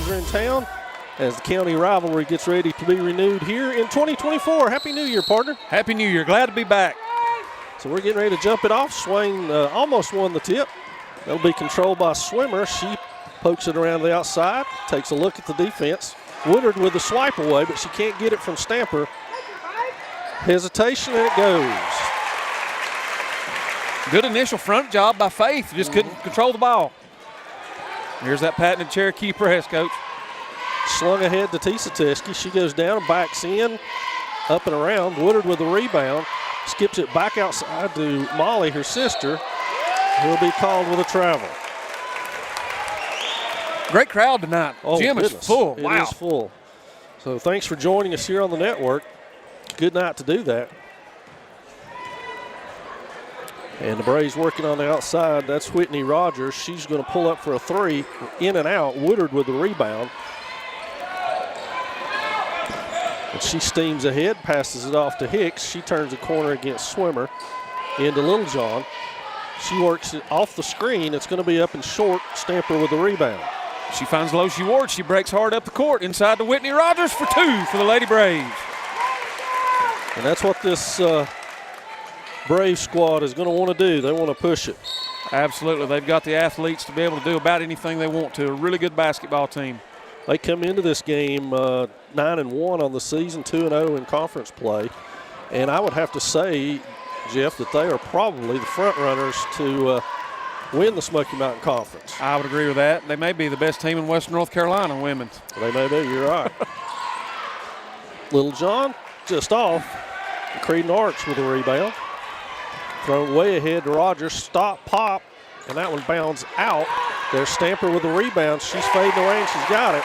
Braves are in town as the county rivalry gets ready to be renewed here in 2024. Happy New Year, partner. Happy New Year. Glad to be back. So we're getting ready to jump it off. Swain almost won the tip. That'll be controlled by Swimmer. She pokes it around the outside, takes a look at the defense. Woodard with the swipe away, but she can't get it from Stamper. Hesitation, and it goes. Good initial front job by Faith. Just couldn't control the ball. Here's that patented Cherokee press, Coach. Slung ahead to Tisa. She goes down and backs in, up and around. Woodard with the rebound. Skips it back outside to Molly, her sister, who will be called with a travel. Great crowd tonight. Oh, Gym is full. It wow. is full. So thanks for joining us here on the network. Good night to do that. And the Braves working on the outside. That's Whitney Rogers. She's going to pull up for a three. In and out. Woodard with the rebound. And she steams ahead, passes it off to Hicks. She turns the corner against Swimmer into Littlejohn. She works it off the screen. It's going to be up and short. Stamper with the rebound. She finds Logie Ward. She breaks hard up the court inside to Whitney Rogers for two for the Lady Braves. And that's what this Brave squad is going to want to do. They want to push it. Absolutely. They've got the athletes to be able to do about anything they want to. A really good basketball team. They come into this game 9-1 on the season, 2-0 in conference play. And I would have to say, Jeff, that they are probably the front runners to win the Smoky Mountain Conference. I would agree with that. They may be the best team in Western North Carolina, women's. They may be, you're right. Littlejohn just off. Creedon Arch with a rebound. Thrown way ahead to Rogers. Stop, pop, and that one bounds out. There's Stamper with the rebound. She's fading away, and she's got it.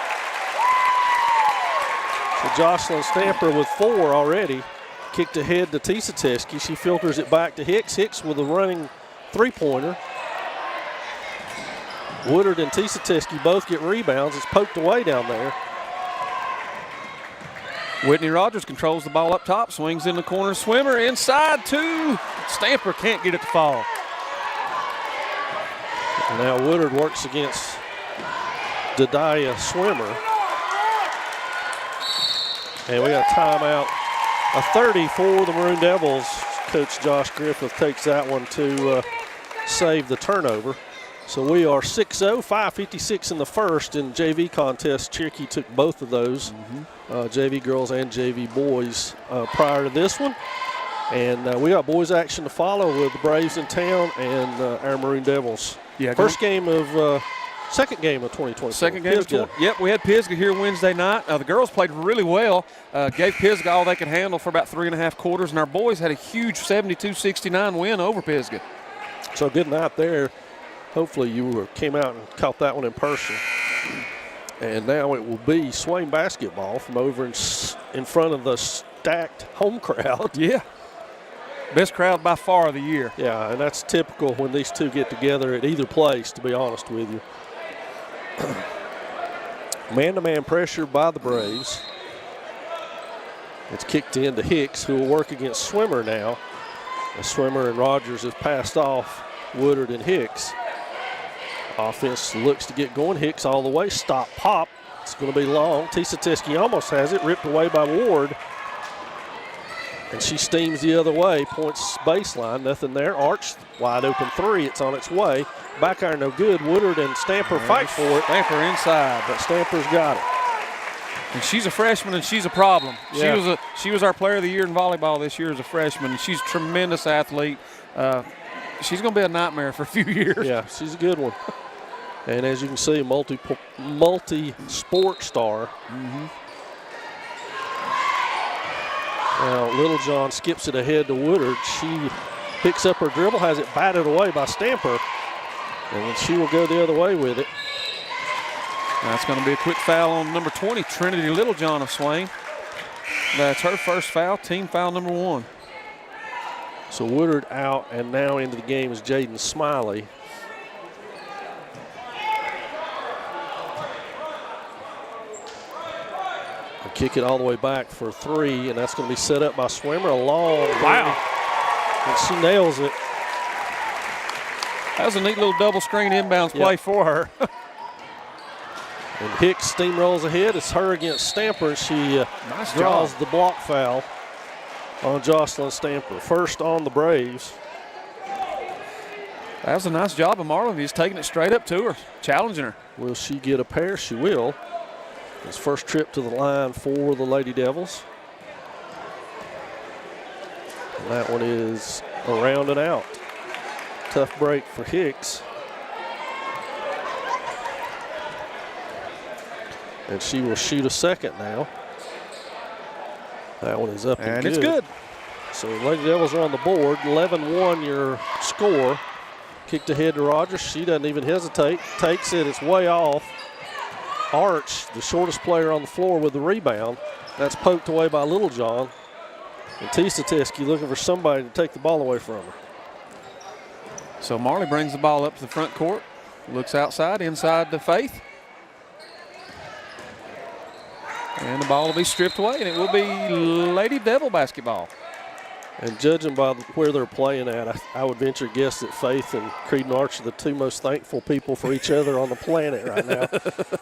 So Jocelyn Stamper with 4 already. Kicked ahead to Tisa. She filters it back to Hicks. Hicks with a running three-pointer. Woodard and Tisa both get rebounds. It's poked away down there. Whitney Rogers controls the ball up top, swings in the corner, Swimmer inside two. Stamper can't get it to fall. And now Woodard works against Dadiah Swimmer. And we got a timeout. A 30 for the Maroon Devils. Coach Josh Griffith takes that one to save the turnover. So we are 6-0, 5:56 in the first. In JV contest, Cherokee took both of those, JV girls and JV boys, prior to this one. And we got boys action to follow with the Braves in town and our Maroon Devils. Yeah, second game of 2024. Second game of 2024. Yep, we had Pisgah here Wednesday night. The girls played really well, gave Pisgah all they could handle for about 3.5 quarters, and our boys had a huge 72-69 win over Pisgah. So good night there. Hopefully you came out and caught that one in person. And now it will be Swain basketball from over in front of the stacked home crowd. Yeah. Best crowd by far of the year. Yeah, and that's typical when these two get together at either place, to be honest with you. Man-to-man pressure by the Braves. It's kicked in to Hicks, who will work against Swimmer now. The Swimmer and Rogers have passed off Woodard and Hicks. Offense looks to get going. Hicks all the way. Stop, pop. It's going to be long. Tisa almost has it. Ripped away by Ward. And she steams the other way. Points baseline. Nothing there. Arch, wide open three. It's on its way. Back iron no good. Woodard and Stamper fight for it. Stamper inside. But Stamper's got it. And she's a freshman, and she's a problem. Yeah. She was our player of the year in volleyball this year as a freshman, and she's a tremendous athlete. She's going to be a nightmare for a few years. Yeah, she's a good one. And as you can see, multi-sport star. Now Littlejohn skips it ahead to Woodard. She picks up her dribble, has it batted away by Stamper, and then she will go the other way with it. That's going to be a quick foul on number 20, Trinity Littlejohn of Swain. That's her first foul, team foul number 1. So Woodard out, and now into the game is Jaden Smiley. Kick it all the way back for 3, and that's going to be set up by Swimmer. A long wow. And she nails it. That was a neat little double screen inbounds play for her. And Hicks steamrolls ahead. It's her against Stamper, and she draws the block foul on Jocelyn Stamper. First on the Braves. That was a nice job of Marlon. He's taking it straight up to her, challenging her. Will she get a pair? She will. His first trip to the line for the Lady Devils. And that one is around and out. Tough break for Hicks. And she will shoot a second now. That one is up and good. It's good. So Lady Devils are on the board. 11-1 your score. Kicked ahead to Rogers. She doesn't even hesitate. Takes it. It's way off. Arch, the shortest player on the floor, with the rebound. That's poked away by Littlejohn. And Teske looking for somebody to take the ball away from her. So Marley brings the ball up to the front court. Looks outside, inside to Faith. And the ball will be stripped away, and it will be Lady Devil basketball. And judging by where they're playing at, I would venture to guess that Faith and Creed and Arch are the two most thankful people for each other on the planet right now.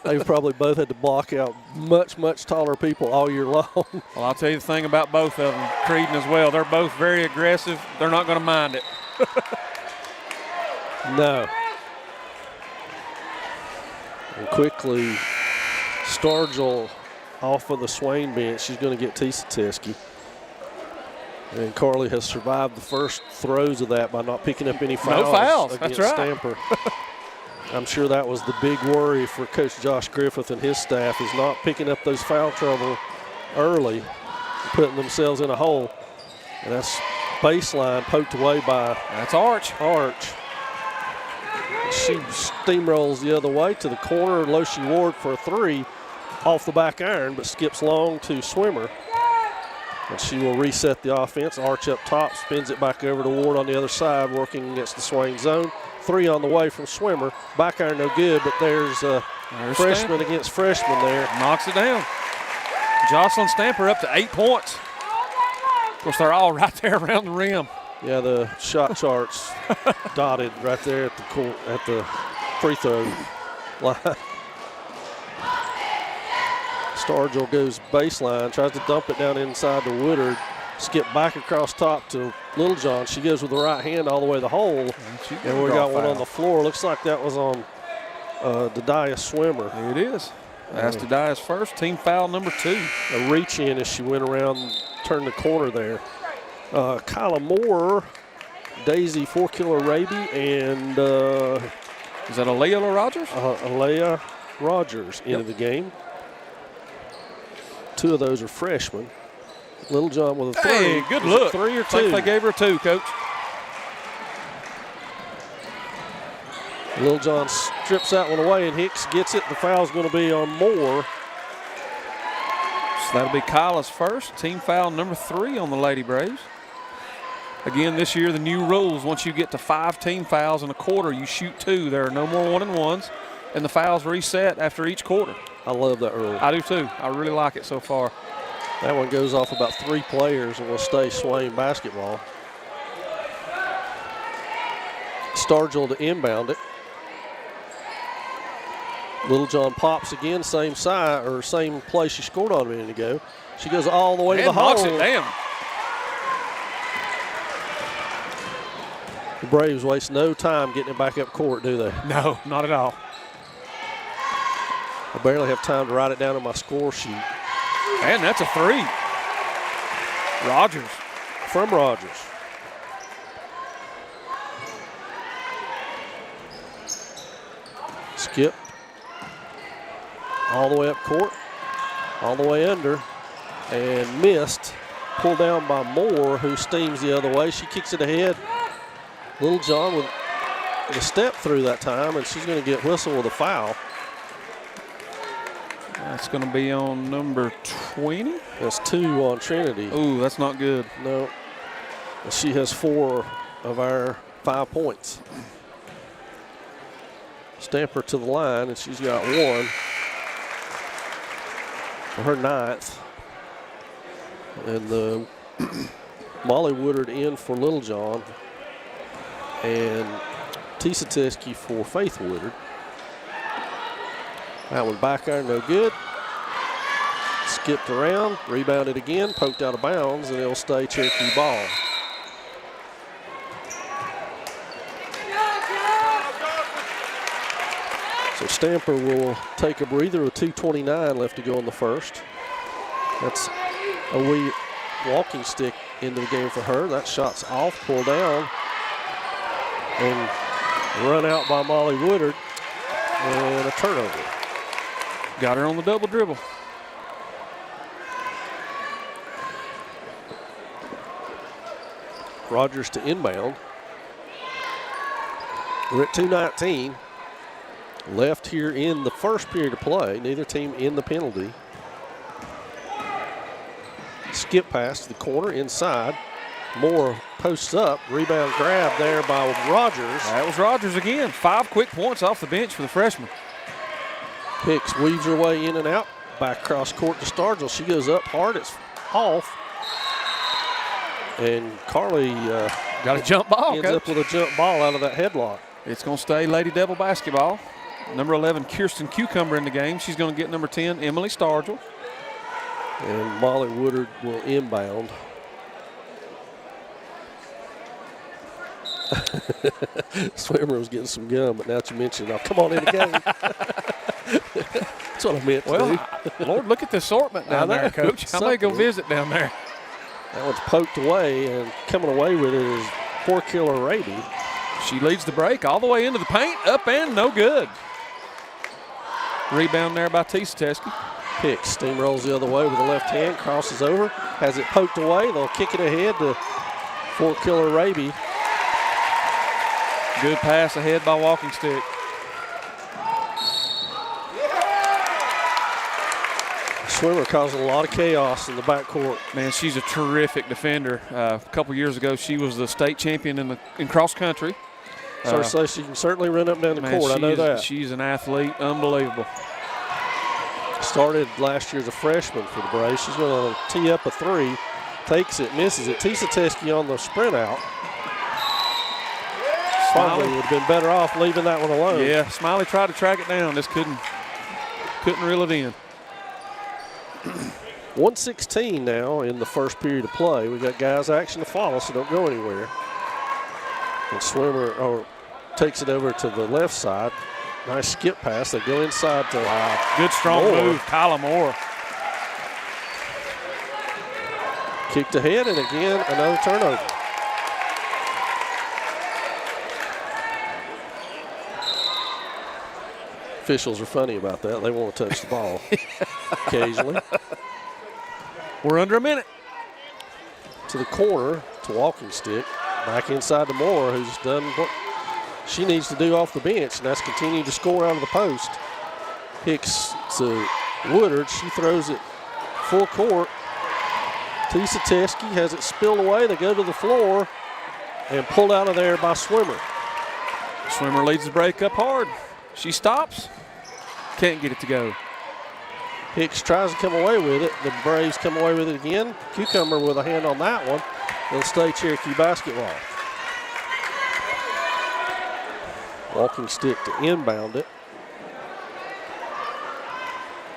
They've probably both had to block out much, much taller people all year long. Well, I'll tell you the thing about both of them, Creed as well. They're both very aggressive. They're not going to mind it. No. And quickly, Stargell off of the Swain bench. She's going to get Teske. And Carly has survived the first throws of that by not picking up any fouls. No fouls, against that's right. Stamper. I'm sure that was the big worry for Coach Josh Griffith and his staff, is not picking up those foul trouble early, putting themselves in a hole. And that's baseline poked away by That's Arch. She steamrolls the other way to the corner. Loshi Ward for a three off the back iron, but skips long to Swimmer. And she will reset the offense. Arch up top, spins it back over to Ward on the other side, working against the Swain zone. Three on the way from Swimmer. Back iron no good, but there's freshman against freshman there. Knocks it down. Jocelyn Stamper up to 8 points. Of course, they're all right there around the rim. Yeah, the shot charts dotted right there at the free throw line. Stargell goes baseline, tries to dump it down inside to Woodard. Skip back across top to Littlejohn. She goes with the right hand all the way to the hole. And we got one on the floor. Looks like that was on Dadiah Swimmer. Here it is. That's Dadiah's first, team foul number 2. A reach in as she went around, turned the corner there. Kyla Moore, Daisy 4-Killer Raby, and is that Alea Rogers? Alea Rogers into the game. 2 of those are freshmen. Littlejohn with a three. Hey, good look. 3 or 2? I think they gave her a 2, Coach. Littlejohn strips that one away, and Hicks gets it. The foul's going to be on Moore. So that'll be Kyla's first, team foul number 3 on the Lady Braves. Again, this year, the new rules, once you get to 5 team fouls in a quarter, you shoot 2. There are no more 1-and-1s, and the fouls reset after each quarter. I love that rule. I do too. I really like it so far. That one goes off about 3 players and will stay Swain basketball. Stargell to inbound it. Littlejohn pops again, same side or same place she scored on a minute ago. She goes all the way to the hole. Knocks it down. The Braves waste no time getting it back up court, do they? No, not at all. I barely have time to write it down on my score sheet. And that's a 3. Rogers. From Rogers. Skip. All the way up court. All the way under. And missed. Pulled down by Moore, who steams the other way. She kicks it ahead. Littlejohn with a step through that time, and she's going to get whistled with a foul. That's going to be on number 20. That's 2 on Trinity. Ooh, that's not good. No. She has 4 of our 5 points. Stamper to the line, and she's got 1 for her 9th. And the Molly Woodard in for Littlejohn, and Teske for Faith Woodard. That one back iron, no good. Skipped around, rebounded again, poked out of bounds, and it'll stay Cherokee ball. So Stamper will take a breather with 2:29 left to go in the first. That's a wee walking stick into the game for her. That shot's off, pulled down, and run out by Molly Woodard, and a turnover. Got her on the double dribble. Rogers to inbound. We're at 2:19 left here in the first period of play. Neither team in the penalty. Skip pass to the corner inside. Moore posts up. Rebound grab there by Rogers. That was Rogers again. 5 quick points off the bench for the freshman. Hicks weaves her way in and out. Back across court to Stargell. She goes up hard. It's off. And Carly got a jump ball. ends up with a jump ball out of that headlock. It's going to stay Lady Devil basketball. Number 11, Kirsten Cucumber in the game. She's going to get number 10, Emily Stargell. And Molly Woodard will inbound. Swimmer was getting some gum, but now that you mentioned it, I'll come on in the game. That's what I meant to do. Lord, look at the assortment down there, Coach. I may go visit down there. That one's poked away, and coming away with it is poor killer Raby. She leads the break all the way into the paint, up and no good. Rebound there by Teske. Hicks steamrolls the other way with the left hand, crosses over, has it poked away. They'll kick it ahead to poor killer Raby. Good pass ahead by Walking Stick. Swimmer causing a lot of chaos in the backcourt. Man, she's a terrific defender. A couple years ago, she was the state champion in cross country. So she can certainly run up and down the court. I know that. She's an athlete, unbelievable. Started last year as a freshman for the Braves. She's going to tee up a three, takes it, misses it. Teske on the sprint out. Probably would have been better off leaving that one alone. Yeah, Smiley tried to track it down, just couldn't reel it in. 1:16 now in the first period of play. We got guys action to follow, so don't go anywhere. And Swimmer takes it over to the left side. Nice skip pass. They go inside to good strong move, Kyla Moore. Kicked ahead, and again another turnover. Officials are funny about that. They want to touch the ball occasionally. We're under a minute. To the corner to Walking Stick. Back inside to Moore, who's done what she needs to do off the bench, and that's continue to score out of the post. Hicks to Woodard. She throws it full court. Teske has it spilled away. They go to the floor and pulled out of there by Swimmer. Swimmer leads the break up hard. She stops. Can't get it to go. Hicks tries to come away with it. The Braves come away with it again. Cucumber with a hand on that one. It'll stay Cherokee basketball. Walking Stick to inbound it.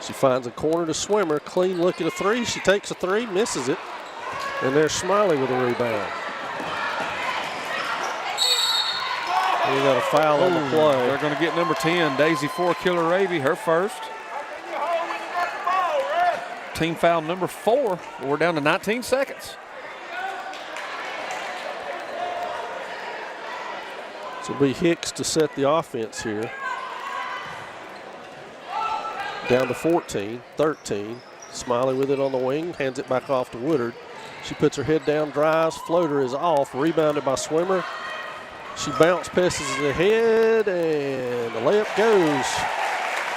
She finds a corner to Swimmer. Clean look at a three. She takes a three, misses it. And there's Smiley with a rebound. We got a foul on the play. They're going to get number 10, Daisy Killer Raby, her first. Team foul number 4. We're down to 19 seconds. So it'll be Hicks to set the offense here. Down to 14, 13. Smiley with it on the wing, hands it back off to Woodard. She puts her head down, drives, floater is off, rebounded by Swimmer. She bounce passes it ahead, and the layup goes.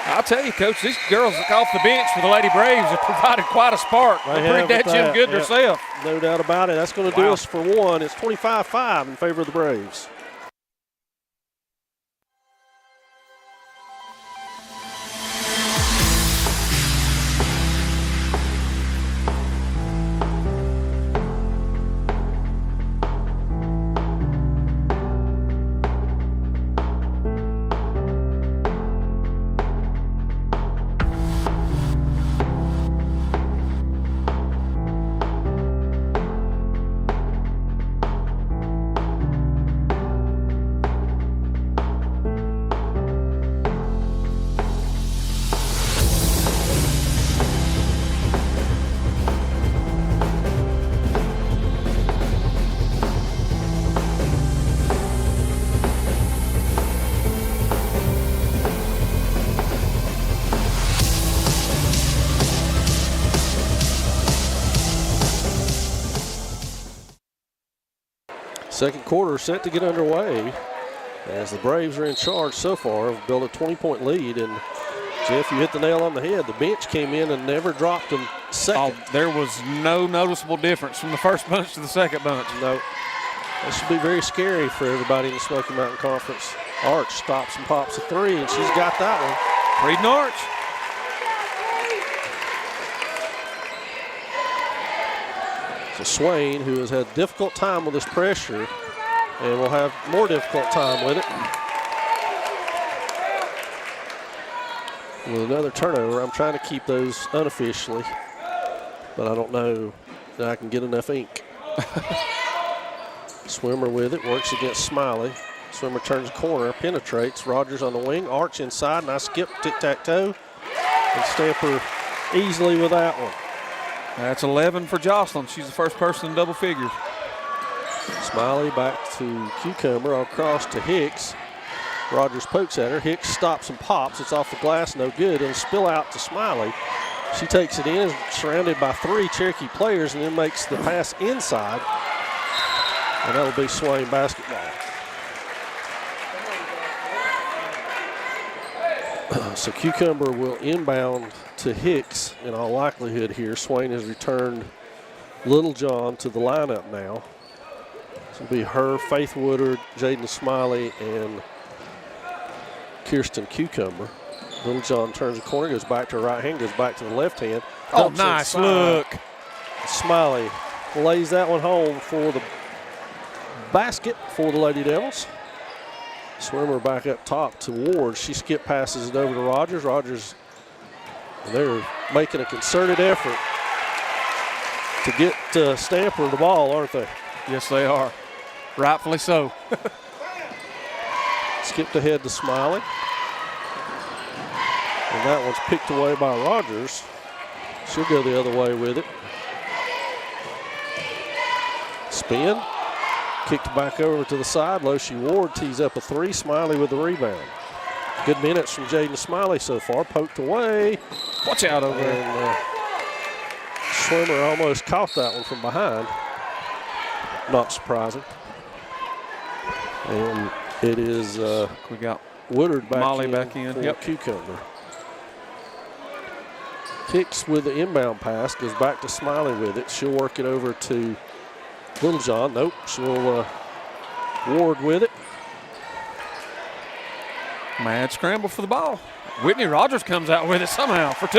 I'll tell you, Coach, these girls off the bench for the Lady Braves have provided quite a spark. They'll bring that Jim Good herself. No doubt about it. That's going to do us for one. It's 25-5 in favor of the Braves. Second quarter set to get underway as the Braves are in charge so far. Have built a 20-point lead, and Jeff, you hit the nail on the head. The bench came in and never dropped them second. Oh, there was no noticeable difference from the first bunch to the second bunch. No. That should be very scary for everybody in the Smoky Mountain Conference. Arch stops and pops a three, and she's got that one. Reading Arch. So Swain, who has had a difficult time with this pressure and will have more difficult time with it. With another turnover, I'm trying to keep those unofficially, but I don't know that I can get enough ink. Swimmer with it, works against Smiley. Swimmer turns the corner, penetrates. Rogers on the wing, Arch inside, and I skip tic-tac-toe. And Stamper easily with that one. That's 11 for Jocelyn. She's the first person in double figures. Smiley back to Cucumber, across to Hicks. Rogers pokes at her. Hicks stops and pops. It's off the glass, no good. It'll spill out to Smiley. She takes it in, surrounded by 3 Cherokee players, and then makes the pass inside. And that'll be Swain basketball. So Cucumber will inbound to Hicks in all likelihood here. Swain has returned Little John to the lineup now. This will be her, Faith Woodard, Jaden Smiley, and Kirsten Cucumber. Little John turns the corner, goes back to her right hand, goes back to the left hand. Oh, nice look. Smiley lays that one home for the basket for the Lady Devils. Swimmer back up top to Ward. She skip passes it over to Rogers. Rogers, they're making a concerted effort to get Stamper the ball, aren't they? Yes, they are. Rightfully so. Skipped ahead to Smiley. And that one's picked away by Rogers. She'll go the other way with it. Spin. Kicked back over to the side. Loshi Ward tees up a 3. Smiley with the rebound. Good minutes from Jaden Smiley so far. Poked away. Watch out over there. And Swimmer almost caught that one from behind. Not surprising. And it is we got Woodard back Molly in back in. For Yep. Cucumber. Kicks with the inbound pass. Goes back to Smiley with it. She'll work it over to Little John. Nope. She'll Ward with it. Mad scramble for the ball. Whitney Rogers comes out with it somehow for 2.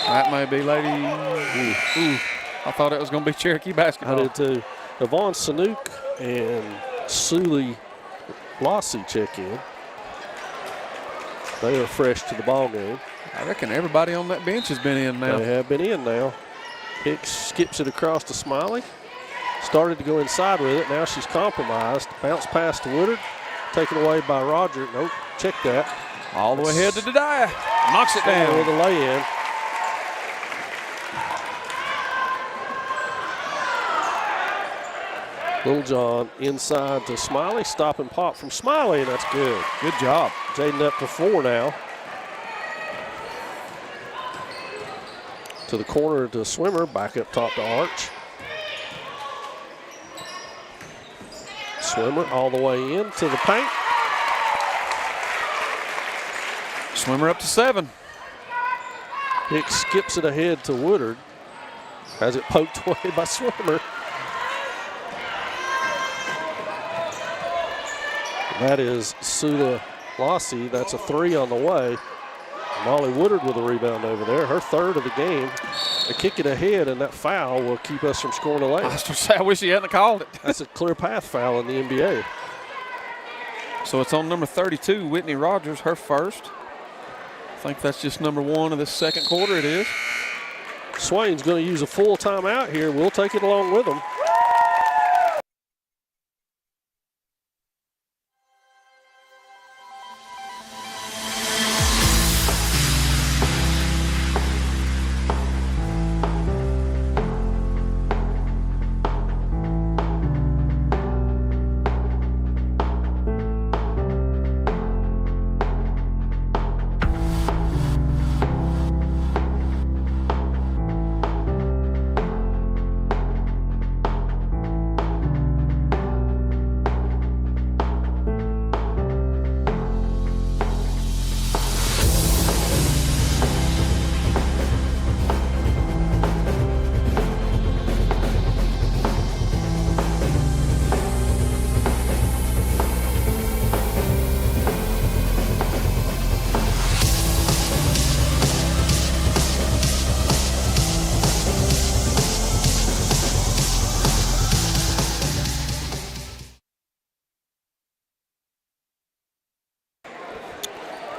That may be Lady. Ooh. I thought it was going to be Cherokee basketball. I did too. Yvonne Sanook and Suley Lassie check in. They are fresh to the ball game. I reckon everybody on that bench has been in now. They have been in now. Hicks skips it across to Smiley. Started to go inside with it. Now she's compromised. Bounce pass to Woodard. Taken away by Roger. Nope. Check that. All the way ahead to Dadiah. Knocks it down. With a lay-in. Little John inside to Smiley. Stop and pop from Smiley, and that's good. Good job. Jaden up to 4 now. To the corner to Swimmer. Back up top to Arch. Swimmer all the way in to the paint. Swimmer up to 7. Hicks skips it ahead to Woodard. Has it poked away by Swimmer. That is Sula Lassie. That's a 3 on the way. Molly Woodard with a rebound over there. Her 3rd of the game. They kick it ahead, and that foul will keep us from scoring a layup. I wish he hadn't called it. That's a clear path foul in the NBA. So it's on number 32, Whitney Rogers, her first. I think that's just number 1 of this second quarter. It is. Swain's going to use a full timeout here. We'll take it along with them.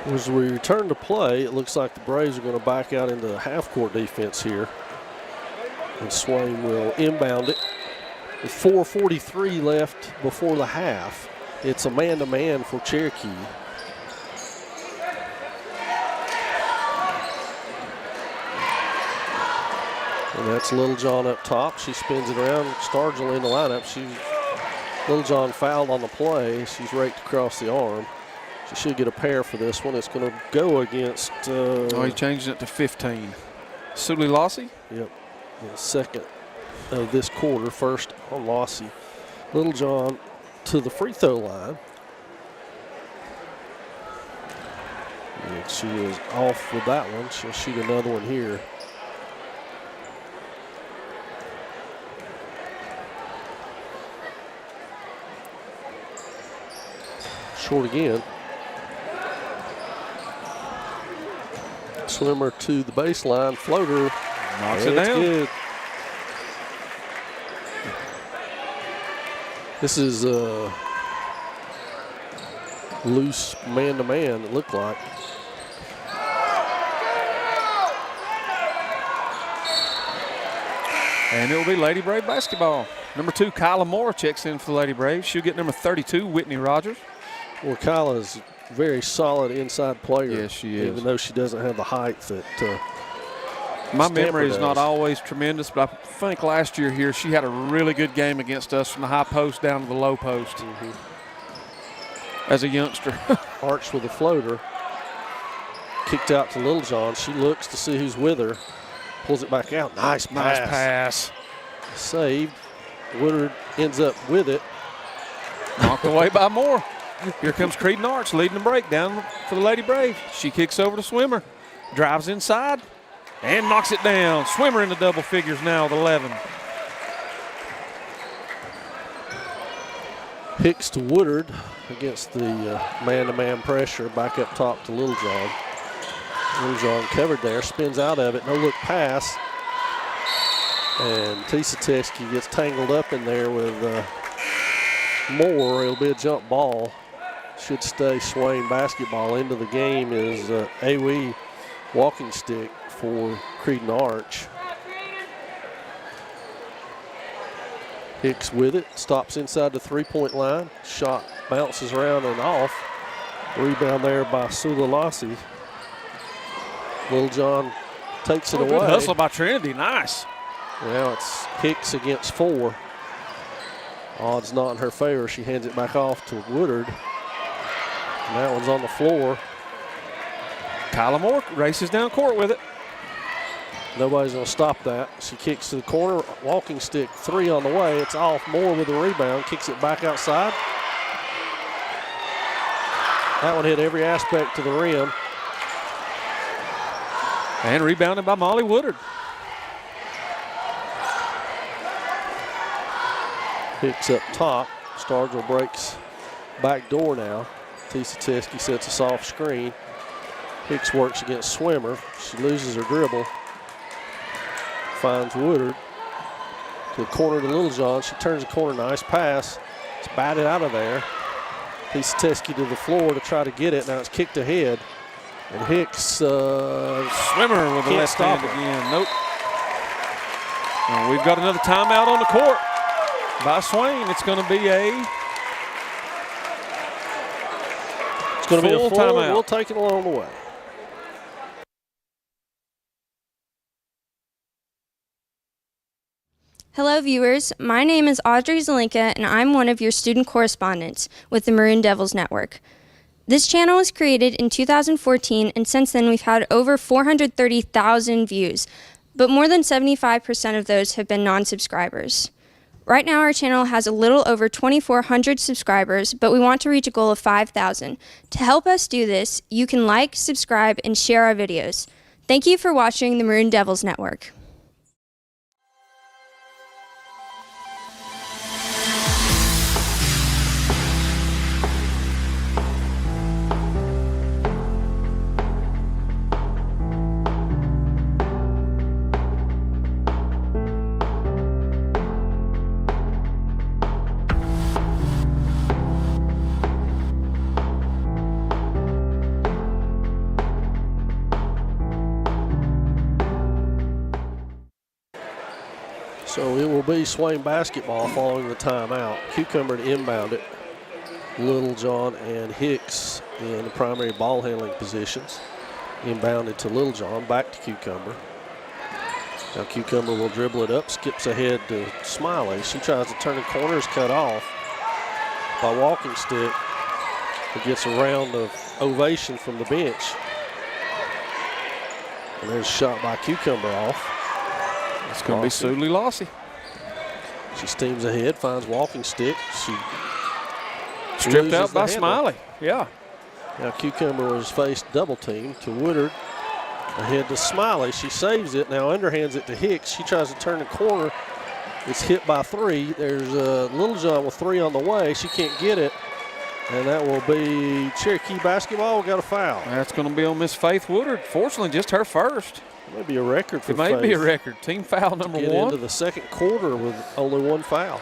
As we return to play, it looks like the Braves are going to back out into half-court defense here. And Swain will inbound it. With 4:43 left before the half, it's a man-to-man for Cherokee. And that's Littlejohn up top. She spins it around. Stargell in the lineup. Littlejohn fouled on the play. She's raked across the arm. She should get a pair for this one. It's going to go against. He changed it to 15. Suley Lossie? Yep. The second of this quarter. First on Lossie. Littlejohn to the free throw line. And she is off with that one. She'll shoot another one here. Short again. Swimmer to the baseline. Floater. Knocks it down. Good. This is a loose man-to-man, it looked like. And it will be Lady Brave basketball. Number 2, Kyla Moore checks in for the Lady Braves. She'll get number 32, Whitney Rogers. Well, Kyla is a very solid inside player. Yes, she is. Even though she doesn't have the height that my Stamper memory is does. not always tremendous, but I think last year here she had a really good game against us from the high post down to the low post as a youngster. Arch with a floater. Kicked out to Littlejohn. She looks to see who's with her. Pulls it back out. Nice pass. Nice pass. Saved. Woodard ends up with it. Knocked away by Moore. Here comes Creedon Arch leading the break down for the Lady Brave. She kicks over to Swimmer. Drives inside and knocks it down. Swimmer into double figures now with 11. Hicks to Woodard against the man-to-man pressure. Back up top to Littlejohn. Littlejohn covered there. Spins out of it. No look pass. And Tisa gets tangled up in there with Moore. It'll be a jump ball. Should stay Swain basketball. Into the game is AWE walking stick for Creedon Arch. Hicks with it. Stops inside the three-point line. Shot bounces around and off. Rebound there by Sula Lossie. Littlejohn takes it away. Good hustle by Trinity. Nice. Now it's Hicks against 4. Odds not in her favor. She hands it back off to Woodard. And that one's on the floor. Kyla Moore races down court with it. Nobody's going to stop that. She kicks to the corner. Walking stick 3 on the way. It's off. Moore with the rebound. Kicks it back outside. That one hit every aspect to the rim. And rebounded by Molly Woodard. Hicks up top. Stargell breaks back door now. Tisa sets a soft screen. Hicks works against Swimmer. She loses her dribble. Finds Woodard. To the corner to Littlejohn. She turns the corner. Nice pass. It's batted out of there. Tisa to the floor to try to get it. Now it's kicked ahead. And Hicks Swimmer with the left stop hand her. again. Nope. And we've got another timeout on the court by Swain. It's going to be a full timeout. We'll take it along the way. Hello viewers, my name is Audrey Zelinka and I'm one of your student correspondents with the Maroon Devils Network. This channel was created in 2014 and since then we've had over 430,000 views, but more than 75% of those have been non-subscribers. Right now our channel has a little over 2,400 subscribers, but we want to reach a goal of 5,000. To help us do this, you can like, subscribe, and share our videos. Thank you for watching the Maroon Devils Network. will be Swain basketball following the timeout. Cucumber to inbound it. Littlejohn and Hicks in the primary ball handling positions. Inbounded to Littlejohn, back to Cucumber. Now Cucumber will dribble it up, skips ahead to Smiley. She tries to turn the corner, is cut off by walking stick. It gets a round of ovation from the bench. And there's a shot by Cucumber off. It's going to be Sudley Lossy. She steams ahead, finds walking stick. She stripped out by Smiley. Yeah. Now Cucumber was faced double team to Woodard. Ahead to Smiley. She saves it. Now underhands it to Hicks. She tries to turn the corner. It's hit by three. There's Littlejohn with three on the way. She can't get it. And that will be Cherokee basketball. We got a foul. That's going to be on Miss Faith Woodard. Fortunately, just her first. It may be a record for It may be a record. Team foul number one. Get into the second quarter with only one foul.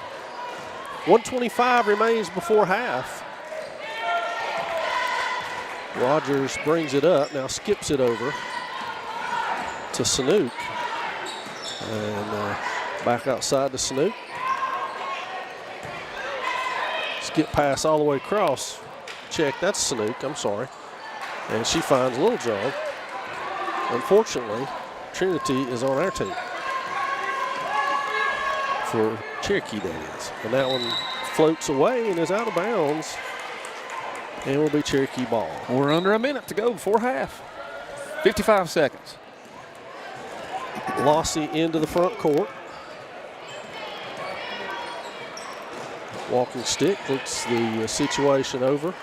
1:25 remains before half. Rogers brings it up, now skips it over to Sanook. And back outside to Sanook. Skip pass all the way across. Check, that's Sanook, I'm sorry. And she finds Littlejohn. Unfortunately, Trinity is on our team. For Cherokee, that is. And that one floats away and is out of bounds. And will be Cherokee ball. We're under a minute to go before half. 55 seconds. Lossy into the front court. Walking stick looks the situation over.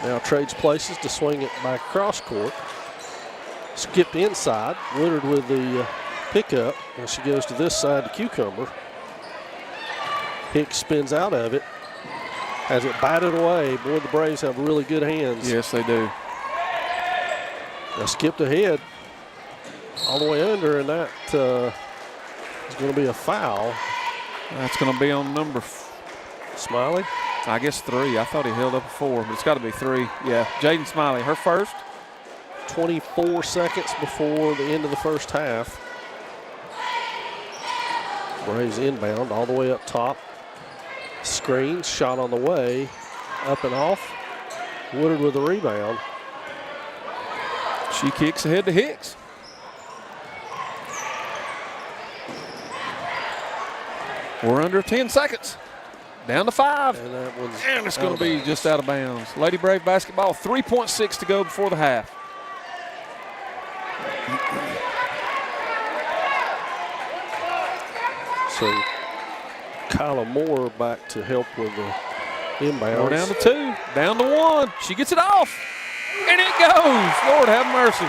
Now trades places to swing it back across court. Skipped inside. Woodard with the pickup. And she goes to this side to Cucumber. Hicks spins out of it. Has it batted away. Boy, the Braves have really good hands. Yes, they do. Now skipped ahead all the way under, and that is going to be a foul. That's going to be on number Smiley? I guess 3. I thought he held up a 4, but it's got to be 3. Yeah, Jaden Smiley, her first. 24 seconds before the end of the first half. Braves inbound all the way up top. Screen, shot on the way, up and off. Woodard with the rebound. She kicks ahead to Hicks. We're under 10 seconds. Down to 5. And it's going to be just out of bounds. Lady Brave basketball, 3.6 to go before the half. So Kyla Moore back to help with the inbound. We're down to 2, down to 1. She gets it off, and it goes. Lord have mercy.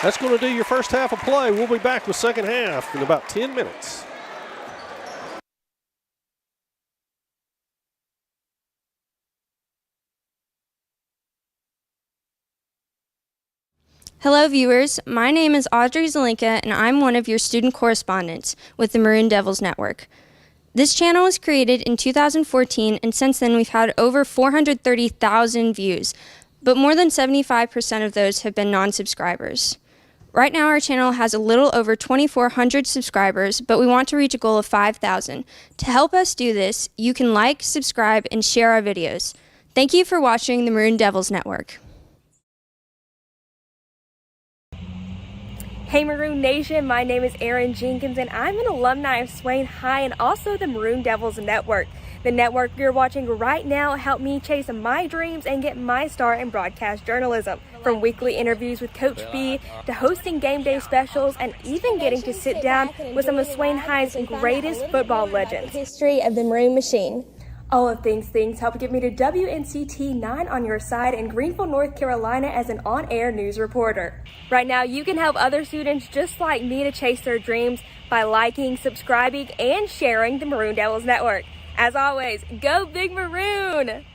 That's going to do your first half of play. We'll be back with second half in about 10 minutes. Hello viewers, my name is Audrey Zelinka and I'm one of your student correspondents with the Maroon Devils Network. This channel was created in 2014 and since then we've had over 430,000 views, but more than 75% of those have been non-subscribers. Right now our channel has a little over 2,400 subscribers, but we want to reach a goal of 5,000. To help us do this, you can like, subscribe, and share our videos. Thank you for watching the Maroon Devils Network. Hey Maroon Nation, my name is Erin Jenkins and I'm an alumni of Swain High and also the Maroon Devils Network. The network you're watching right now helped me chase my dreams and get my start in broadcast journalism. From weekly interviews with Coach B to hosting game day specials and even getting to sit down with some of Swain High's greatest football legends. History of the Maroon Machine. All of things helped get me to WNCT 9 on your side in Greenville, North Carolina as an on-air news reporter. Right now, you can help other students just like me to chase their dreams by liking, subscribing, and sharing the Maroon Devils Network. As always, go Big Maroon!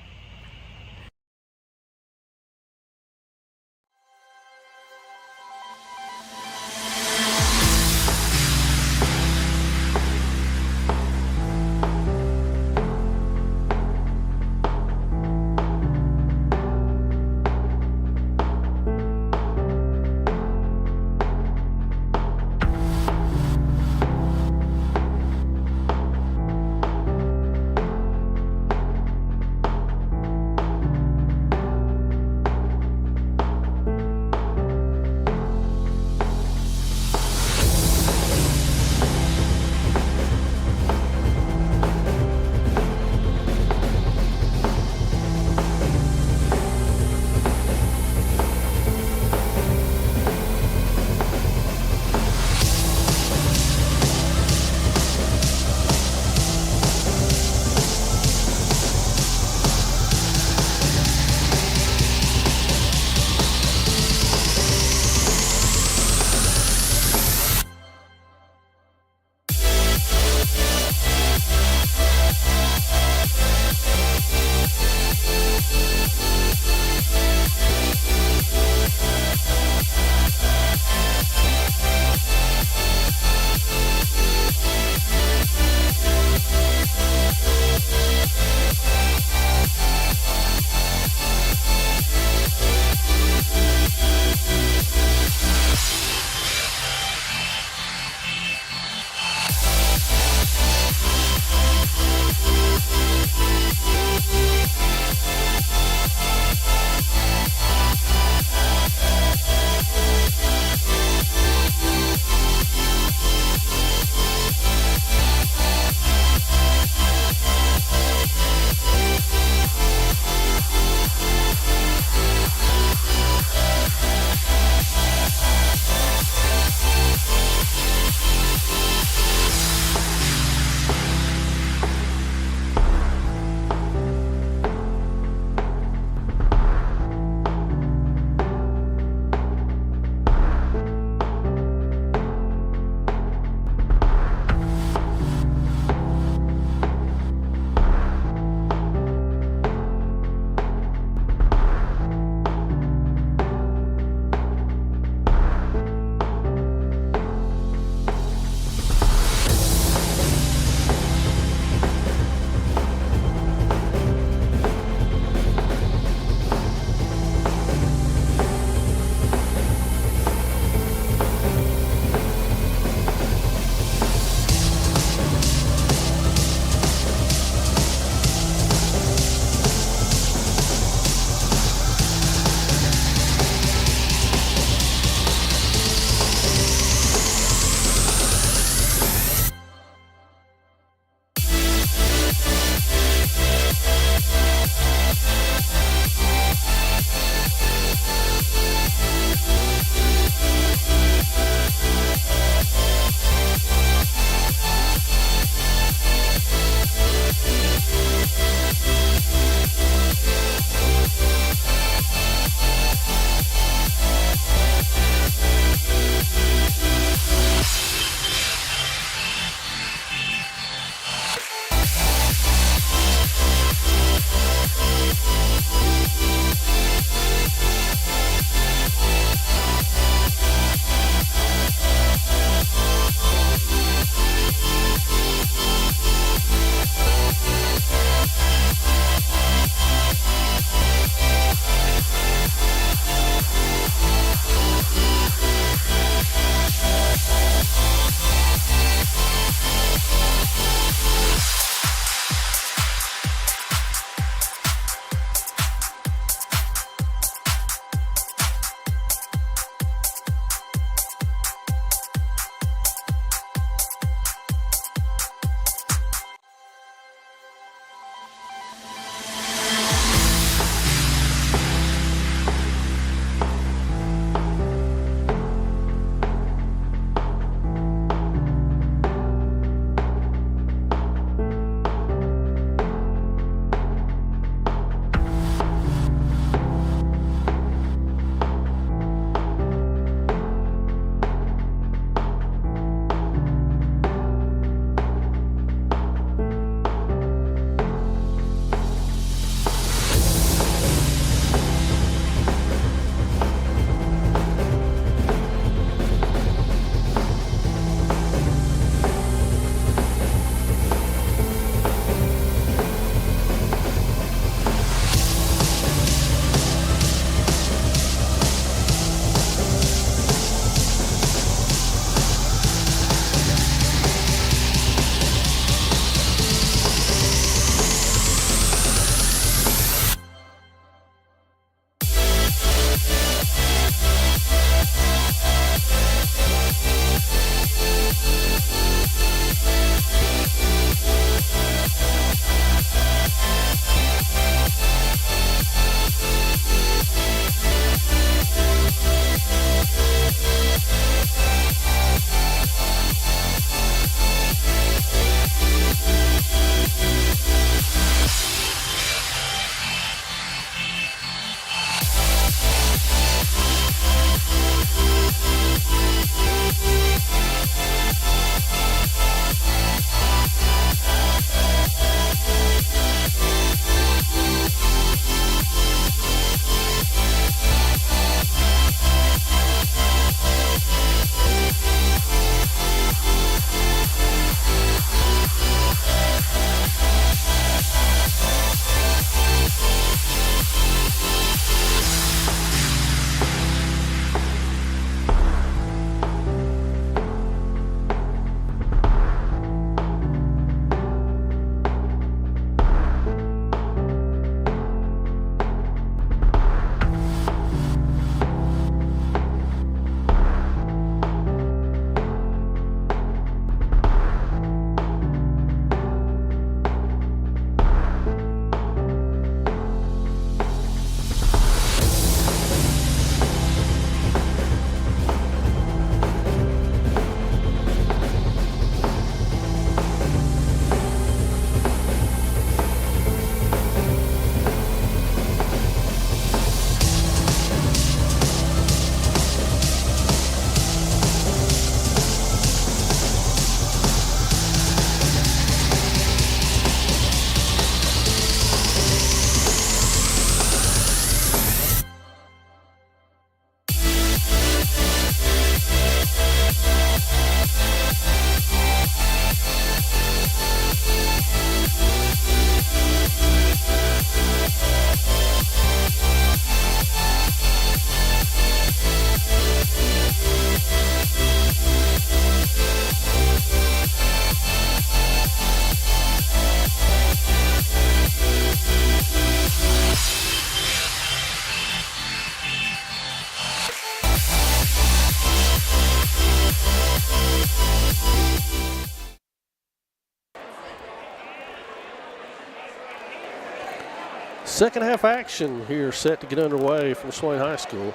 Second half action here set to get underway from Swain High School.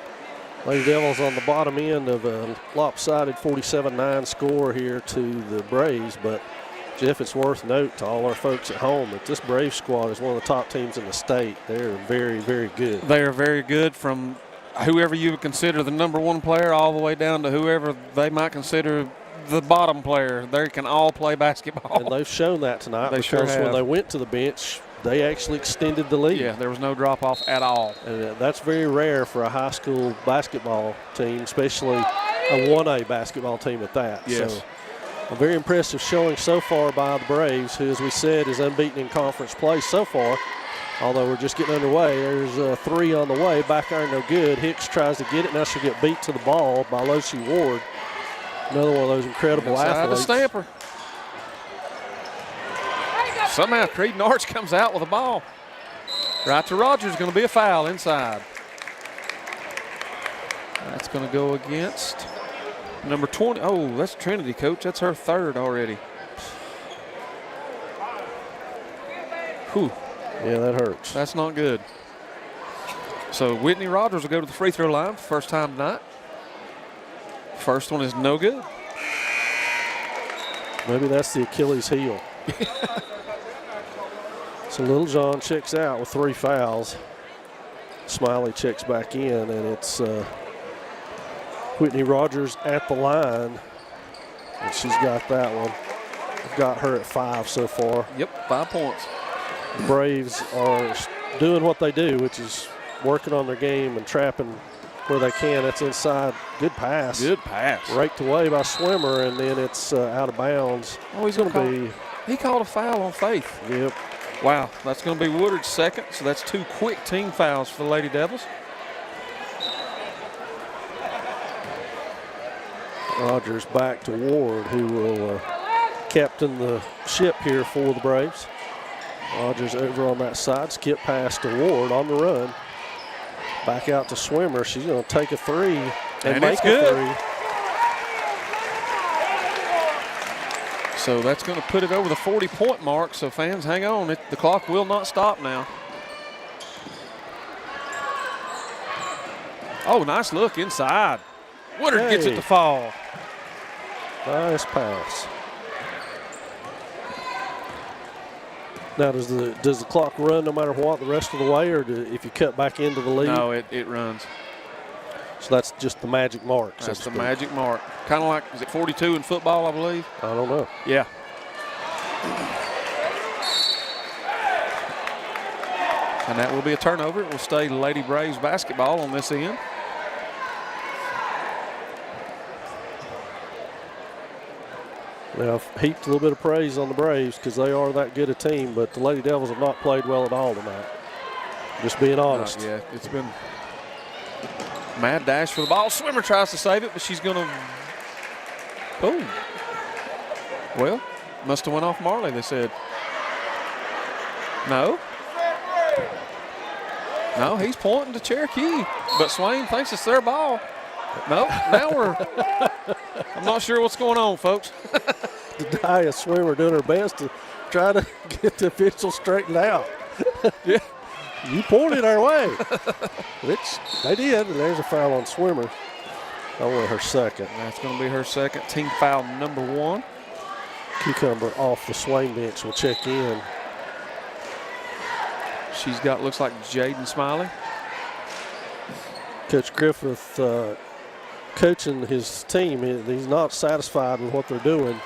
Lady Devils on the bottom end of a lopsided 47-9 score here to the Braves, but Jeff, it's worth note to all our folks at home that this Braves squad is one of the top teams in the state. They're very, very good. They are very good, from whoever you would consider the number one player all the way down to whoever they might consider the bottom player. They can all play basketball. And they've shown that tonight They because sure have. when they went to the bench, they actually extended the lead. Yeah, there was no drop-off at all. And that's very rare for a high school basketball team, especially a 1A basketball team at that. Yes. So a very impressive showing so far by the Braves, who, as we said, is unbeaten in conference play so far. Although we're just getting underway. There's 3 on the way. Back iron no good. Hicks tries to get it. Now she'll get beat to the ball by Losie Ward. Another one of those incredible athletes. Stamper. Somehow Creedon Arch comes out with the ball. Right to Rogers. Going to be a foul inside. That's going to go against number 20. Oh, that's Trinity, coach. That's her third already. Whew. Yeah, that hurts. That's not good. So Whitney Rogers will go to the free throw line for the first time tonight. First one is no good. Maybe that's the Achilles heel. So Little John checks out with 3 fouls. Smiley checks back in, and it's Whitney Rogers at the line. And she's got that one. I've got her at 5 so far. Yep, 5 points. The Braves are doing what they do, which is working on their game and trapping where they can. That's inside. Good pass. Good pass. Raked away by Swimmer, and then it's out of bounds. Oh, he's going going to to be. He called a foul on Faith. Yep. Wow, that's going to be Woodard's second, so that's 2 quick team fouls for the Lady Devils. Rogers back to Ward, who will captain the ship here for the Braves. Rogers over on that side, skip pass to Ward on the run. Back out to Swimmer. She's going to take a 3 and make it's a good. 3. So that's going to put it over the 40-point mark. So fans, hang on. The clock will not stop now. Oh, nice look inside. Woodard gets it to fall. Nice pass. Now, does the clock run no matter what the rest of the way, or if you cut back into the lead? No, it runs. So that's just the magic mark. That's the magic mark. Kind of like, is it 42 in football, I believe? I don't know. Yeah. And that will be a turnover. It will stay Lady Braves basketball on this end. Now, I've heaped a little bit of praise on the Braves because they are that good a team, but the Lady Devils have not played well at all tonight. Just being honest. Yeah, it's been mad dash for the ball. Swimmer tries to save it, but she's going to. Oh. Well, must have went off Marley, they said. No. No, he's pointing to Cherokee, but Swain thinks it's their ball. No, now I'm not sure what's going on, folks. Dia Swimmer doing her best to try to get the officials straightened out. Yeah. You pointed our way, which they did, and there's a foul on Swimmer. Only her second. That's going to be her second. Team foul number 1. Cucumber off the Swain bench will check in. She's got, looks like Jaden Smiley. Coach Griffith coaching his team. He's not satisfied with what they're doing.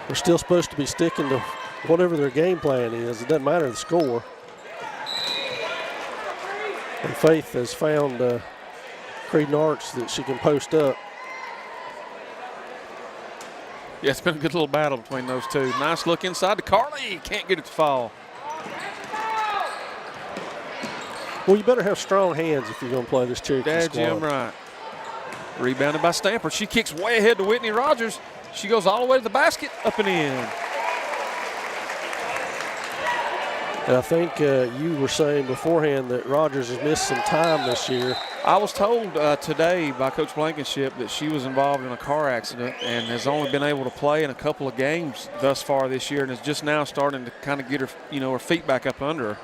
They're still supposed to be sticking to whatever their game plan is. It doesn't matter the score. And Faith has found Creedon Arch that she can post up. Yeah, it's been a good little battle between those two. Nice look inside to Carly. Can't get it to fall. Well, you better have strong hands if you're going to play this Cherokee squad. Jim right. Rebounded by Stamper. She kicks way ahead to Whitney Rogers. She goes all the way to the basket, up and in. And I think you were saying beforehand that Rogers has missed some time this year. I was told today by Coach Blankenship that she was involved in a car accident and has only been able to play in a couple of games thus far this year, and is just now starting to kind of get her, her feet back up under her.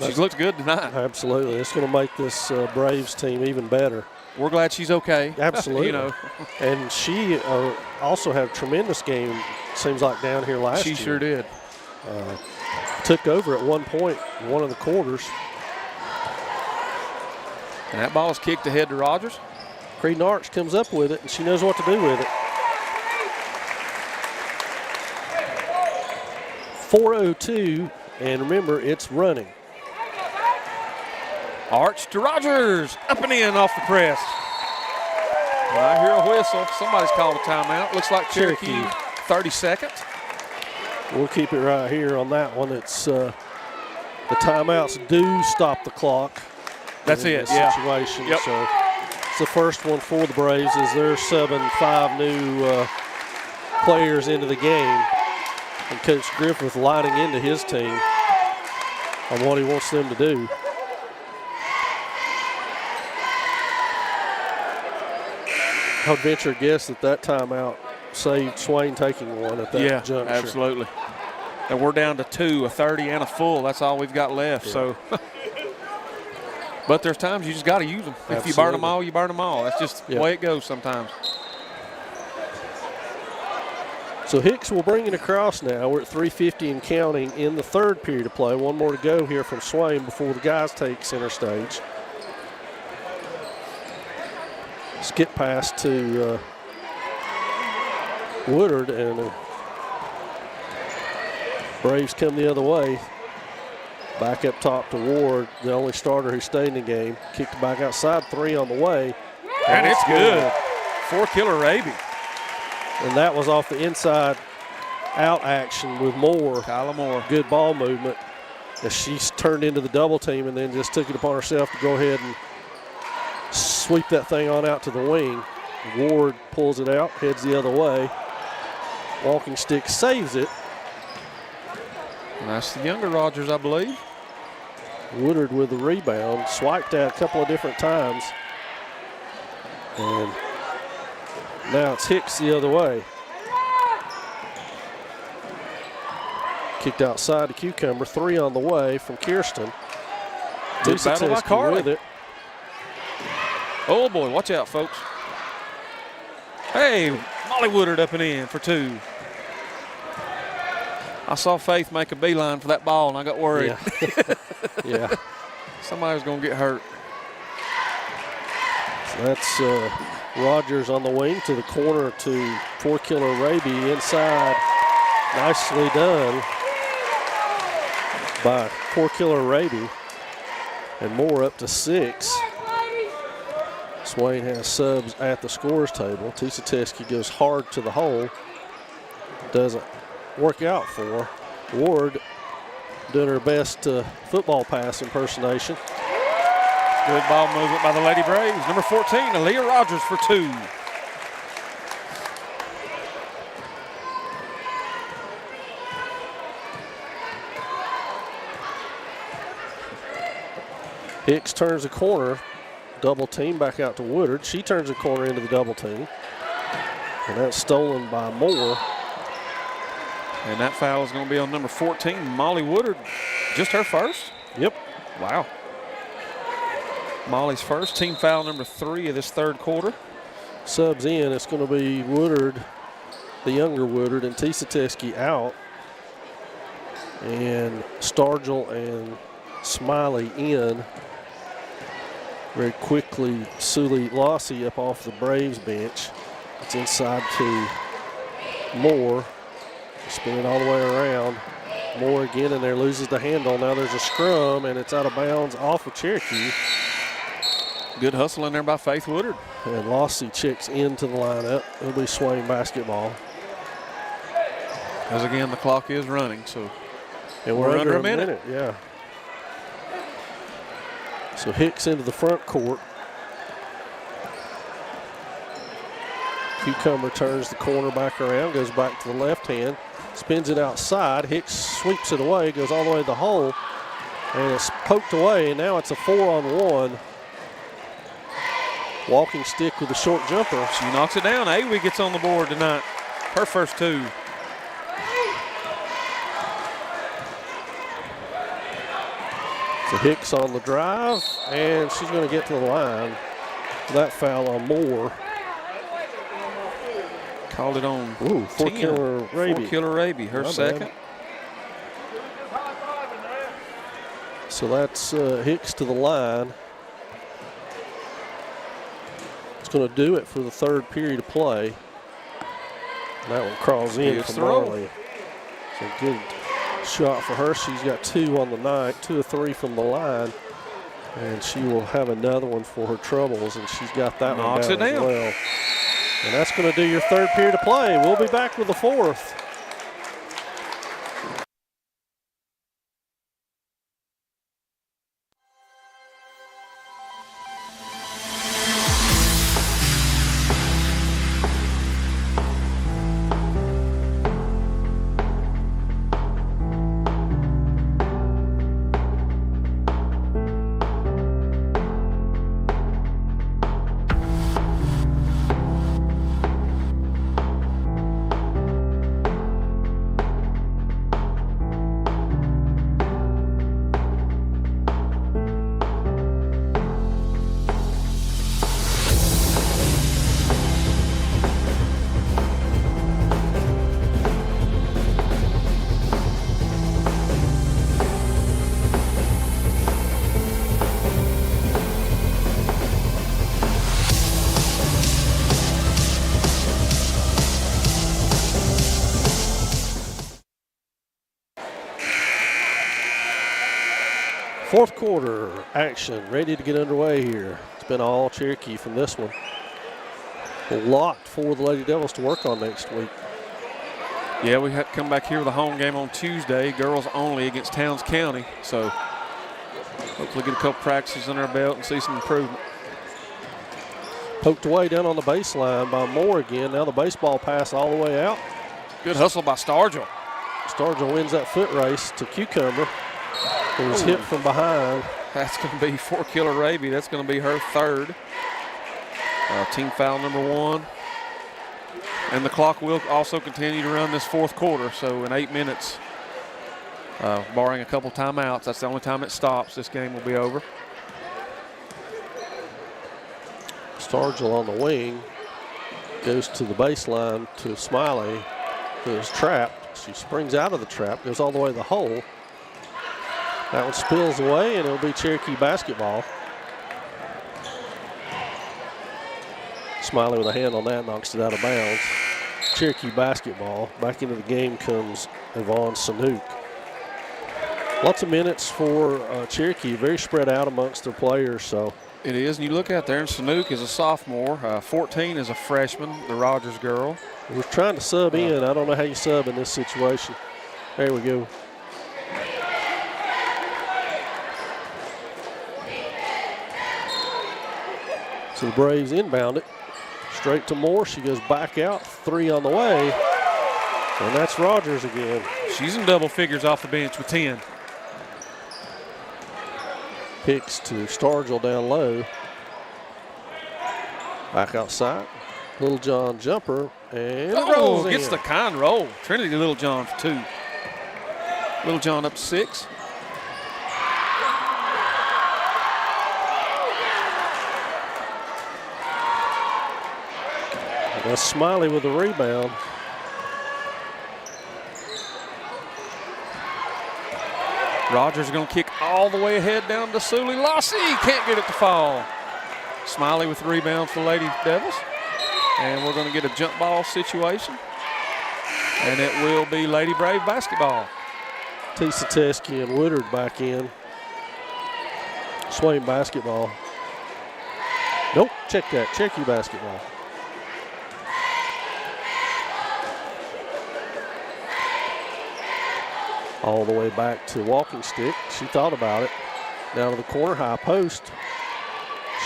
She's looked good tonight. Absolutely. It's going to make this Braves team even better. We're glad she's okay. Absolutely. You know. And she also had a tremendous game, seems like, down here last year. She sure did. Took over at one point in one of the quarters. And that ball is kicked ahead to Rogers. Creedon Arch comes up with it, and she knows what to do with it. 4:02, and remember, it's running. Arch to Rogers, up and in off the press. And I hear a whistle. Somebody's called a timeout. Looks like Cherokee 30 seconds. We'll keep it right here on that one. It's the timeouts do stop the clock. That's in it, this yeah. situation. Yep. So it's the first one for the Braves as they're subbing 5 new players into the game. And Coach Griffith lining into his team on what he wants them to do. I would venture a guess that timeout saved Swain taking one at that juncture. Yeah, absolutely. And we're down to 2, a 30 and a full. That's all we've got left. Yeah. So, but there's times you just got to use them. Absolutely. If you burn them all, you burn them all. That's just the way it goes sometimes. So Hicks will bring it across now. We're at 3:50 and counting in the third period of play. One more to go here from Swain before the guys take center stage. Skip pass to Woodard, and Braves come the other way. Back up top to Ward, the only starter who stayed in the game. Kicked it back outside, 3 on the way. And it's good. 4-killer Raby. And that was off the inside out action with Moore. Kyla Moore. Good ball movement as she's turned into the double team and then just took it upon herself to go ahead and sweep that thing on out to the wing. Ward pulls it out, heads the other way. Walking stick saves it. And that's the younger Rogers, I believe. Woodard with the rebound, swiped at a couple of different times. And now it's Hicks the other way. Kicked outside to Cucumber, 3 on the way from Kirsten. Good battle by Carly. With it. Oh boy, watch out, folks. Hey, Molly Woodard up and in for 2. I saw Faith make a beeline for that ball, and I got worried. Yeah. Yeah. Somebody was going to get hurt. So that's Rogers on the wing to the corner to 4-killer Raby inside. Nicely done by 4-killer Raby. And Moore up to 6. Swain has subs at the scorers table. Tisa Teskey goes hard to the hole. Doesn't work out for her. Ward doing her best football pass impersonation. Good ball movement by the Lady Braves. Number 14, Aaliyah Rogers for 2. Hicks turns the corner. Double team back out to Woodard. She turns the corner into the double team. And that's stolen by Moore. And that foul is going to be on number 14, Molly Woodard. Just her first? Yep. Wow. Molly's first, team foul number 3 of this third quarter. Subs in, it's going to be Woodard, the younger Woodard, and Tisa Teskey out. And Stargell and Smiley in. Very quickly, Sully Lossie up off the Braves bench. It's inside to Moore. Spin it all the way around. Moore again in there, loses the handle. Now there's a scrum, and it's out of bounds off of Cherokee. Good hustle in there by Faith Woodard. And Lossie checks into the lineup. It'll be Swain basketball. As again, the clock is running, so And we're under a minute. Yeah. So Hicks into the front court. Cucumber turns the corner back around, goes back to the left hand, spins it outside. Hicks sweeps it away, goes all the way to the hole, and it's poked away, and now it's a 4-on-1. Walking stick with a short jumper. She knocks it down. Awe gets on the board tonight. Her first 2. So Hicks on the drive, and she's going to get to the line. That foul on Moore. Called it on. Ooh, four-killer Raby. Four-killer Raby, her My second. bad. So that's Hicks to the line. It's going to do it for the third period of play. And that one crawls in for Marley. So good shot for her. She's got 2 on the night, 2 of 3 from the line. And she will have another one for her troubles, and she's got that one down as well. And that's going to do your third period of play. We'll be back with the fourth. Fourth quarter action ready to get underway here. It's been all Cherokee from this one. A lot for the Lady Devils to work on next week. Yeah, we had to come back here with a home game on Tuesday, girls only against Towns County. So hopefully get a couple practices under our belt and see some improvement. Poked away down on the baseline by Moore again. Now the baseball pass all the way out. Good hustle by Stargell. Stargell wins that foot race to Cucumber. It was hit from behind. That's going to be four-killer Raby. That's going to be her third. Team foul number 1. And the clock will also continue to run this fourth quarter. So in 8 minutes, barring a couple timeouts, that's the only time it stops. This game will be over. Stargell on the wing goes to the baseline to Smiley, who is trapped. She springs out of the trap, goes all the way to the hole. That one spills away, and it'll be Cherokee basketball. Smiley with a hand on that, knocks it out of bounds. Cherokee basketball. Back into the game comes Yvonne Sanook. Lots of minutes for Cherokee, very spread out amongst their players. So it is, and you look out there, and Sanook is a sophomore. 14 is a freshman, the Rogers girl. We're trying to sub in. I don't know how you sub in this situation. There we go. So the Braves inbound it. Straight to Moore. She goes back out. 3 on the way. And that's Rogers again. She's in double figures off the bench with 10. Hicks to Stargell down low. Back outside. Little John jumper. And rolls in. Gets the kind roll. Trinity Little John for 2. Little John up to 6. That's Smiley with the rebound. Rogers is going to kick all the way ahead down to Sully Lassie. Can't get it to fall. Smiley with the rebound for Lady Devils. And we're going to get a jump ball situation. And it will be Lady Brave basketball. Tisa Teske and Woodard back in. Swain basketball. Nope, check that. Cherokee basketball. All the way back to walking stick. She thought about it. Down to the corner, high post.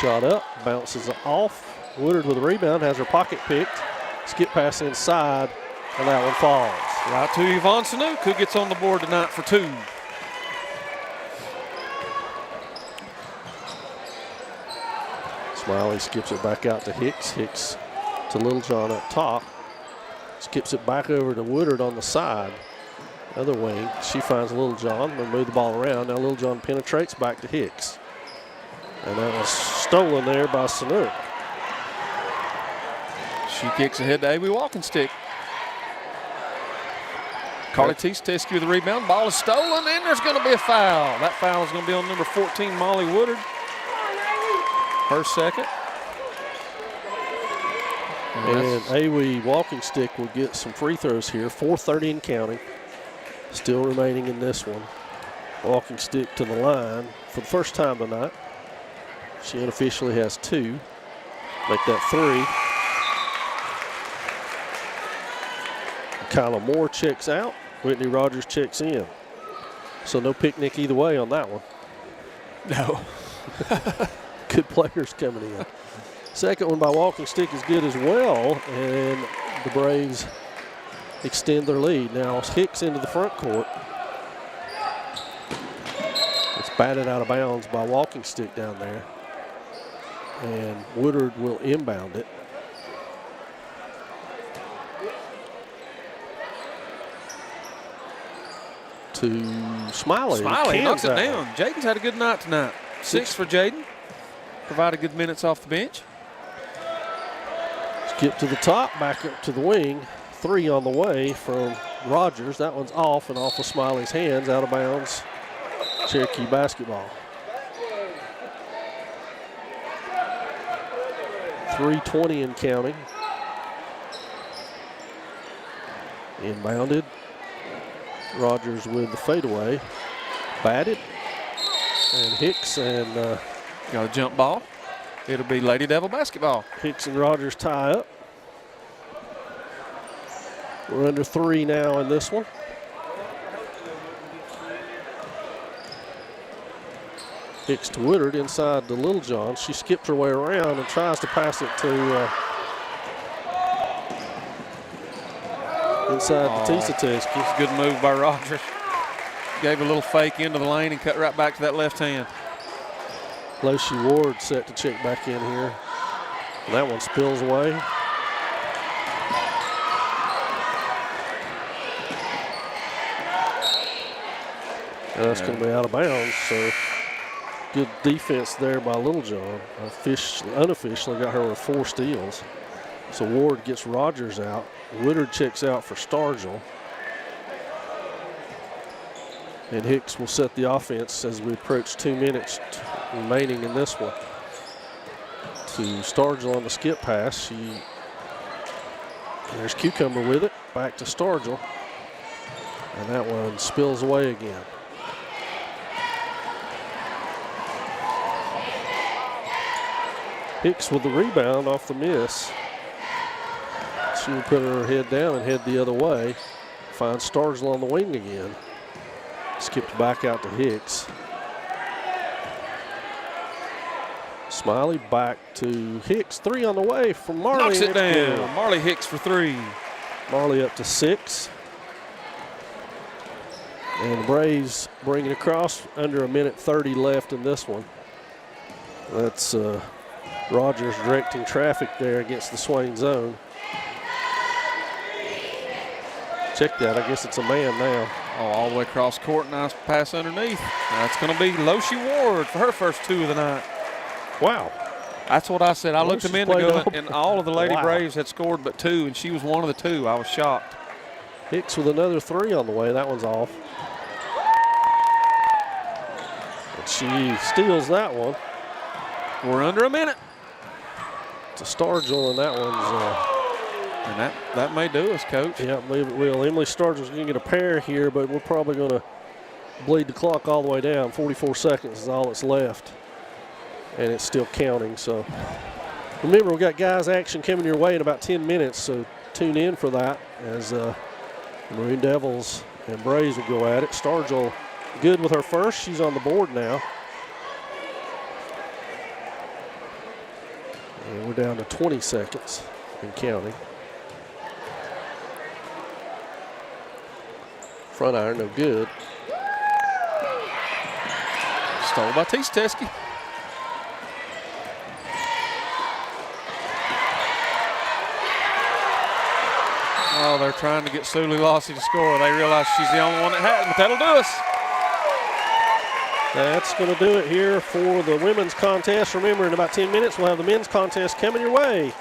Shot up, bounces off. Woodard with a rebound, has her pocket picked. Skip pass inside, and that one falls. Right to Yvonne Sanook, who gets on the board tonight for 2. Smiley skips it back out to Hicks. Hicks to Littlejohn up top. Skips it back over to Woodard on the side. Other wing, she finds Little John. They'll move the ball around. Now Little John penetrates back to Hicks. And that was stolen there by Sanook. She kicks ahead to Amy Walking Stick. Carly Teske with the rebound. Ball is stolen, and there's going to be a foul. That foul is going to be on number 14, Molly Woodard. Her second. And Awie Walking Stick will get some free throws here. 4:30 and counting. Still remaining in this one. Walking Stick to the line for the first time tonight. She unofficially has 2. Make that 3. Kyla Moore checks out. Whitney Rogers checks in. So no picnic either way on that one. No. Good players coming in. Second one by Walking Stick is good as well, and the Braves extend their lead. Now Hicks into the front court. It's batted out of bounds by Walking Stick down there, and Woodard will inbound it. To Smiley. Smiley knocks it that down. one. Jaden's had a good night tonight. 6 for Jaden. Provided good minutes off the bench. Skip to the top, back up to the wing. 3 on the way from Rogers. That one's off and off of Smiley's hands, out of bounds. Cherokee basketball. 3:20 and counting. Inbounded. Rogers with the fadeaway. Batted. And Hicks and Got a jump ball. It'll be Lady Devil basketball. Hicks and Rogers tie up. We're under 3 now in this one. Hicks to Woodard inside to Little John. She skips her way around and tries to pass it to inside to Tisa Teske. Good move by Rogers. Gave a little fake into the lane and cut right back to that left hand. Loshi Ward set to check back in here. And that one spills away. And that's going to be out of bounds, so good defense there by Little John. Unofficially got her with 4 steals. So Ward gets Rogers out. Woodard checks out for Stargell. And Hicks will set the offense as we approach 2 minutes remaining in this one. To Stargell on the skip pass. There's Cucumber with it. Back to Stargell. And that one spills away again. Hicks with the rebound off the miss. She will put her head down and head the other way. Finds Stargell on the wing again. Skipped back out to Hicks. Smiley back to Hicks. 3 on the way from Marley. Knocks it down. Marley Hicks for 3. Marley up to 6. And the Braves bring it across under 1:30 left in this one. That's Rogers directing traffic there against the Swain zone. Check that. I guess it's a man now. Oh, all the way across court. Nice pass underneath. That's going to be Loshi Ward for her first 2 of the night. Wow. That's what I said. I looked a Loshi's minute played ago, up. and all of the Lady Wow. Braves had scored but 2, and she was one of the 2. I was shocked. Hicks with another 3 on the way. That one's off. And she steals that one. We're under a minute. To Stargell, and that one's And that may do us, Coach. yeah, I believe it will. Emily Stargell's going to get a pair here, but we're probably going to bleed the clock all the way down. 44 seconds is all that's left, and it's still counting. So remember, we've got guys action coming your way in about 10 minutes, so tune in for that as Maroon Devils and Braves will go at it. Stargell good with her first. She's on the board now. And we're down to 20 seconds and counting. Front iron, no good. Stolen by Teske. Oh, they're trying to get Suli Lossie to score. They realize she's the only one that has, but that'll do us. That's going to do it here for the women's contest. Remember, in about 10 minutes, we'll have the men's contest coming your way.